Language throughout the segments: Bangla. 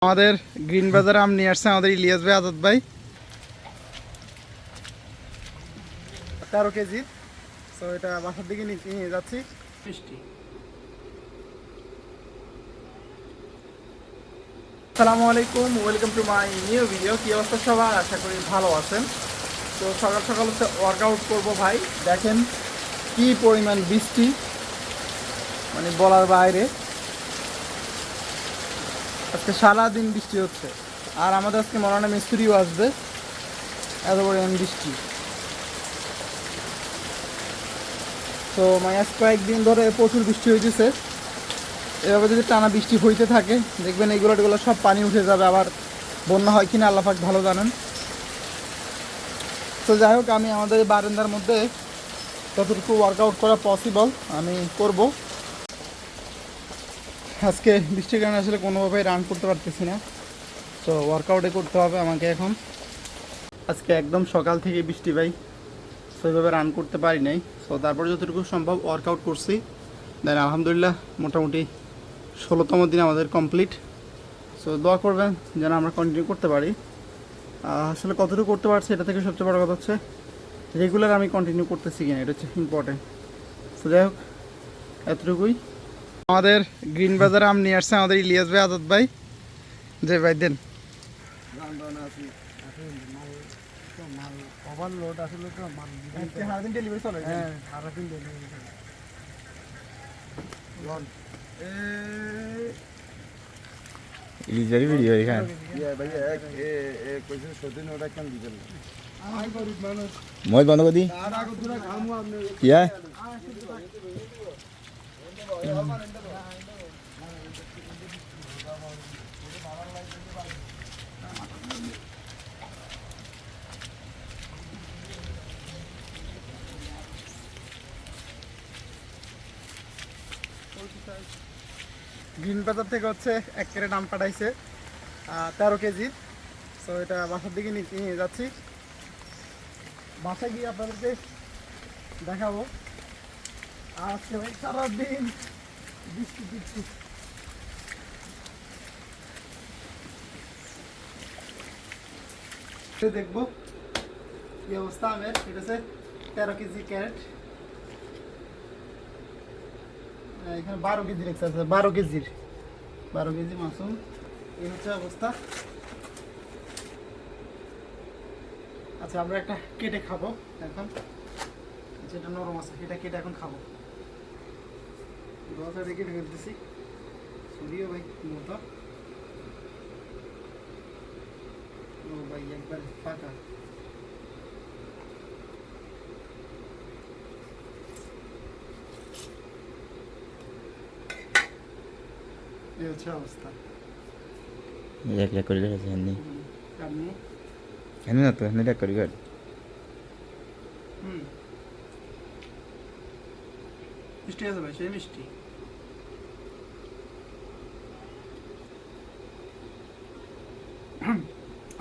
আমাদের গ্রিন বাজারে আম নিয়ে আসছে আমাদের ইলিয়াস ভাই, আজাদ ভাই 13 কেজি। তো এটা বাসার দিকে নিয়ে যাচ্ছি। মিষ্টি। আসসালামু আলাইকুম, welcome to my new video. কি অবস্থা সবার? আশা করি ভালো আছেন। তো সকাল সকাল হচ্ছে ওয়ার্কআউট করবো ভাই। দেখেন কি পরিমাণ বৃষ্টি, মানে বলার বাইরে। আজকে সারাদিন বৃষ্টি হচ্ছে, আর আমাদের আজকে মরানা মিস্ত্রিও আসবে। এত পরিমাণ বৃষ্টি। তো আজ কয়েকদিন ধরে প্রচুর বৃষ্টি হইতেছে। এভাবে যদি টানা বৃষ্টি হইতে থাকে দেখবেন এইগুলো সব পানি উঠে যাবে, আবার বন্যা হয় কিনা আল্লাহ পাক ভালো জানেন। তো যাই হোক, আমি আমাদের বারান্দার মধ্যে যতটুকু ওয়ার্কআউট করা পসিবল আমি করব। আজকে বৃষ্টির কারণে আসলে কোনোভাবেই রান করতে পারতেছি না, তো ওয়ার্কআউটে করতে হবে আমাকে এখন। আজকে একদম সকাল থেকে বৃষ্টি ভাই, সেইভাবে রান করতে পারি নাই। তো তারপরে যতটুকু সম্ভব ওয়ার্কআউট করছি। দেন আলহামদুলিল্লাহ মোটামুটি 16তম দিন আমাদের কমপ্লিট। সো দোয়া করবেন যেন আমরা কন্টিনিউ করতে পারি। আসলে কতটুকু করতে পারছি এটা থেকে সবচেয়ে বড় কথা হচ্ছে রেগুলার আমি কন্টিনিউ করতেছি কিনা, এটা হচ্ছে ইম্পর্টেন্ট। সো যাই হোক, এতটুকুই। আমাদের গ্রিন বাজারে আম নিয়ে আসছে আমাদের ইলিয়াস ভাই, আজাদ ভাই। যে ভাই দেন ওভারলোড আসলে তো সারাদিন ডেলিভারি চলে। হ্যাঁ সারাদিন ডেলিভারি ইলিজের ভিডিও এখানে মই বন্ধ করে দিই ইয়া গ্রিন বাজার থেকে হচ্ছে 1 ক্যারেট আম পাঠাইছে 13 কেজি। সো এটা বাসার দিকে নিয়ে যাচ্ছি। বাসায় গিয়ে আপনাদেরকে দেখাবো। আর আজকে ভাই সারাদিন বৃষ্টি বৃষ্টি। দেখবো কি অবস্থা আমের। এটা হচ্ছে 13 কেজি ক্যারেট। এখানে 12 কেজি রেখেছে, 12 কেজি মাসুম। এই হচ্ছে অবস্থা। আচ্ছা, আমরা একটা কেটে খাবো এখন। যেটা নরম আছে এটা কেটে এখন খাবো। দোয়াটা কেটে ফেলতেছি। সরিয়ে ভাই মোটা। ও ভাই একবার ফাঁকা। এই হচ্ছে অবস্থা। এক লাখ করে গেছে এমনি আপনি এমনি না তো এমনি এক করে গেল মিষ্টি আছে ভাই, সেই মিষ্টি।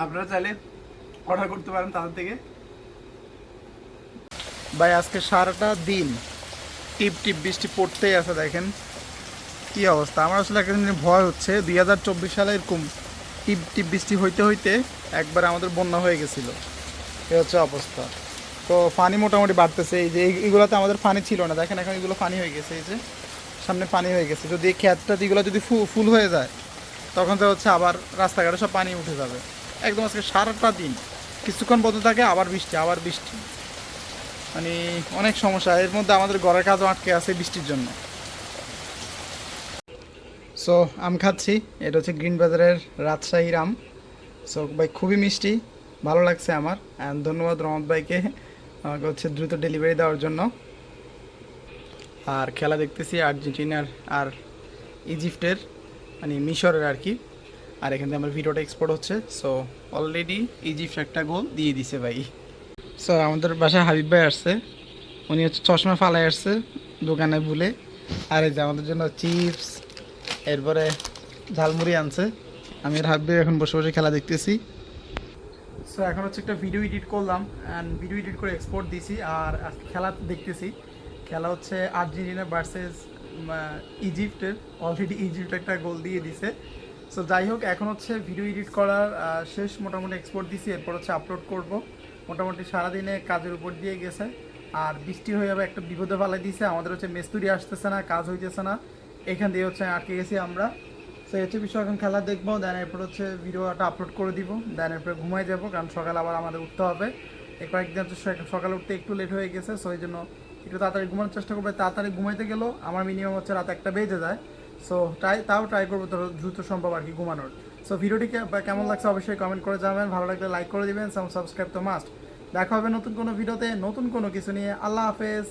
আপনারা চাইলে অর্ডার করতে পারেন তাদের থেকে। ভাই আজকে সারাটা দিন টিপ টিপ বৃষ্টি পড়তেই আছে। দেখেন কি অবস্থা। আমার আসলে একটা জিনিস ভয় হচ্ছে, 2024 সালে এরকম টিপ টিপ বৃষ্টি হইতে হইতে একবার আমাদের বন্যা হয়ে গেছিলো। এ হচ্ছে অবস্থা। তো পানি মোটামুটি বাড়তেছে। এই যে এইগুলোতে আমাদের পানি ছিল না, দেখেন এখন এগুলো পানি হয়ে গেছে। এই যে সামনে পানি হয়ে গেছে। যদি এই ক্ষেতটা এগুলো যদি ফুল হয়ে যায় তখন তো হচ্ছে আবার রাস্তাঘাটে সব পানি উঠে যাবে। একদম আজকে সারাটা দিন কিছুক্ষণ বন্ধ থাকে, আবার বৃষ্টি। মানে অনেক সমস্যা। এর মধ্যে আমাদের ঘরের কাজও আটকে আছে বৃষ্টির জন্য। সো আম খাচ্ছি। এটা হচ্ছে গ্রিন বাজারের রাজশাহীর আম। সো ভাই খুবই মিষ্টি, ভালো লাগছে আমার। অ্যান্ড ধন্যবাদ রহমত ভাইকে আমাকে হচ্ছে দ্রুত ডেলিভারি দেওয়ার জন্য। আর খেলা দেখতেছি আর্জেন্টিনার আর ইজিপ্টের, মানে মিশরের আর কি। আর এখান থেকে আমার ভিডিওটা এক্সপোর্ট হচ্ছে। সো অলরেডি ইজিপ্ট একটা গোল দিয়ে দিছে ভাই। সো আমাদের বাসায় হাবিব ভাই আসছে। উনি হচ্ছে চশমা ফালাই আসছে দোকানে ভুলে। আর এই যে আমাদের জন্য চিপস, এরপরে ঝালমুড়ি আনছে। আমি আর হাবিব ভাই এখন বসে বসে খেলা দেখতেছি। সো এখন হচ্ছে একটা ভিডিও এডিট করলাম, অ্যান্ড ভিডিও এডিট করে এক্সপোর্ট দিয়েছি। আর আজকে খেলা দেখতেছি। খেলা হচ্ছে আর্জেন্টিনা ভার্সেস ইজিপ্টের। অলরেডি ইজিপ্ট একটা গোল দিয়ে দিছে। সো যাই হোক, এখন হচ্ছে ভিডিও এডিট করার শেষ, মোটামুটি এক্সপোর্ট দিছি, এরপর হচ্ছে আপলোড করব। মোটামুটি সারাদিনে কাজের উপর দিয়ে গেছে, আর বৃষ্টি হয়ে যাবে একটা বিপদে ফেলাই দিয়েছে আমাদের, হচ্ছে মেস্তুরি আসতেছে না, কাজ হইতেছে না, এখান দিয়ে হচ্ছে আটকে গেছি আমরা। সো এই হচ্ছে বিষয়, এখন খেলা দেখবো, দেন এরপর হচ্ছে ভিডিওটা আপলোড করে দিব, দেন এরপরে ঘুমাই যাবো, কারণ সকালে আবার আমাদের উঠতে হবে। এই কয়েকদিন হচ্ছে সকালে উঠতে একটু লেট হয়ে গেছে, সো এই জন্য একটু তাড়াতাড়ি ঘুমানোর চেষ্টা করবো। তাড়াতাড়ি ঘুমাইতে গেলেও আমার মিনিমাম হচ্ছে রাত 1টা বেজে যায়। সো ট্রাই করবো তো দ্রুত সম্ভব আর কি ঘুমানোর। সো ভিডিওটি কেমন লাগছে অবশ্যই কমেন্ট করে জানাবেন, ভালো লাগলে লাইক করে দিবেন, সাবস্ক্রাইব তো মাস্ট। দেখা হবে নতুন কোনো ভিডিওতে, নতুন কোনো কিছু নিয়ে। আল্লাহ হাফেজ।